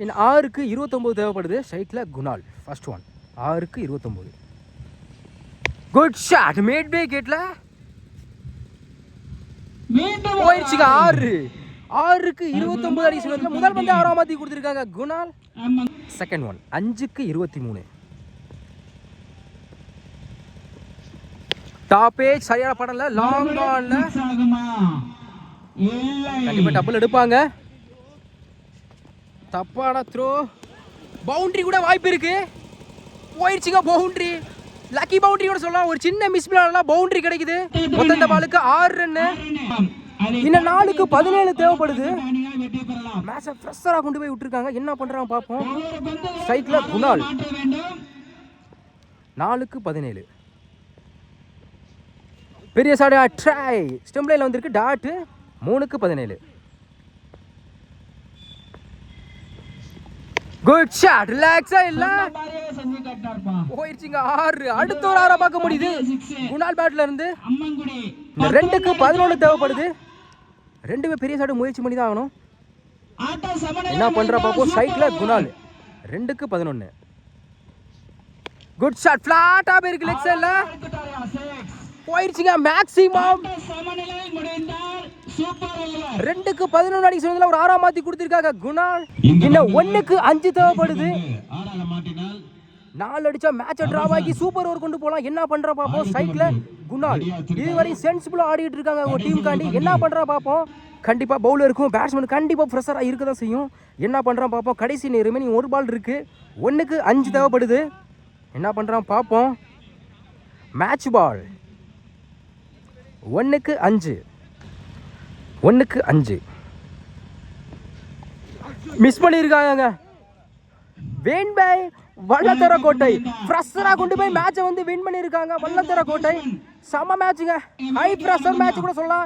இன்னும் 6க்கு 29 தேவைப்படுது. ஸ்ட்ரைக்கில் குணால் ஃபர்ஸ்ட் ஒன். 6க்கு 29. குட் ஷாட் மேட் பை கேட்ல போயிடுச்சுங்க. 6க்கு 29 அடி சுழத்தில் முதல் பந்து 6ஆம் மாத்தி கொடுத்துருக்காங்க குணால். செகண்ட் ஒன் 5க்கு 23. டாப் ஏஜ் சரியான படல. லாங் பால்ல கண்டிப்பா டபுள் எடுப்பாங்க. தப்பான த்ரோ. பவுண்டரி கூட வாய்ப்பு இருக்கு. போயிடுச்சுங்க பவுண்டரி. லக்கி பவுண்டரி கூட சொல்லலாம். ஒரு சின்ன மிஸ் பண்ணலாம் பவுண்டரி கிடைக்குது. மொத்த பாலுக்கு 6 ரன்னு. இன்னும் 4க்கு 17 தேவைப்படுது. மேட்சை ஃப்ரெஷரா கொண்டு போய் விட்டுருக்காங்க. என்ன பண்றாங்க பார்ப்போம். ஸ்ட்ரைக்ல குணால் 4க்கு 17. பெரிய சாடு ட்ரை ஸ்டெம் லைன்ல வந்திருக்கு. டாட் 3க்கு 17. குட் ஷாட் ரிலாக்ஸா இல்ல போயிடுச்சுங்க. 6. அடுத்த ஒரு 6 பார்க்க முடியுது குணால் பேட்ல இருந்து. 2க்கு 11 தேவைப்படுது. ரெண்டுமே பெரிய சாடு முயற்சி பண்ணி தான் ஆகணும். என்ன பண்ற பாப்போம். ஸ்ட்ரைக்ல குணால் 2க்கு 11. குட் ஷாட் ஃபிளாட்டா போயிருக்கு லெக் சைடுல. போயிடுச்சுங்க மேக்ஸிமம். 2க்கு 11 அடி சொல்றதுல ஒரு 6ஆம் மாத்தி கொடுத்திருக்காங்க குணால். இன்னும் 1க்கு 5 தேவைப்படுது. 4 அடிச்சா மேட்சை டிராப் ஆகி சூப்பர் ஓவர் கொண்டு போலாம். என்ன பண்ற பாப்போம். ஸ்ட்ரைக்ல குணால் இதுவரை சென்சிபிளா ஆடிட்டு இருக்காங்க ஒரு டீம் காண்டி. என்ன பண்ற பாப்போம். கண்டிப்பா பவுலருக்கும் பேட்ஸ்மேன் கண்டிப்பா ப்ரெஷரா இருக்க தான் செய்யும். என்ன பண்றான் பாப்போம். கடைசி ரிமைனிங் ஒரு பால் இருக்கு. 1க்கு 5 தேவைப்படுது. என்ன பண்றான் பாப்போம். மேட்ச் பால் 1க்கு 5. 1க்கு 5 மிஸ் பண்ணியிருக்காங்க. வேண்பை வல்லத்தர கோட்டை ஃப்ரெஷரா கொண்டு போய் மேட்சை வந்து வின் பண்ணியிருக்காங்க. வல்லத்தர கோட்டை செம மேட்சுங்க. ஹை ப்ரெஷர் மேட்ச் கூட சொல்லலாம்.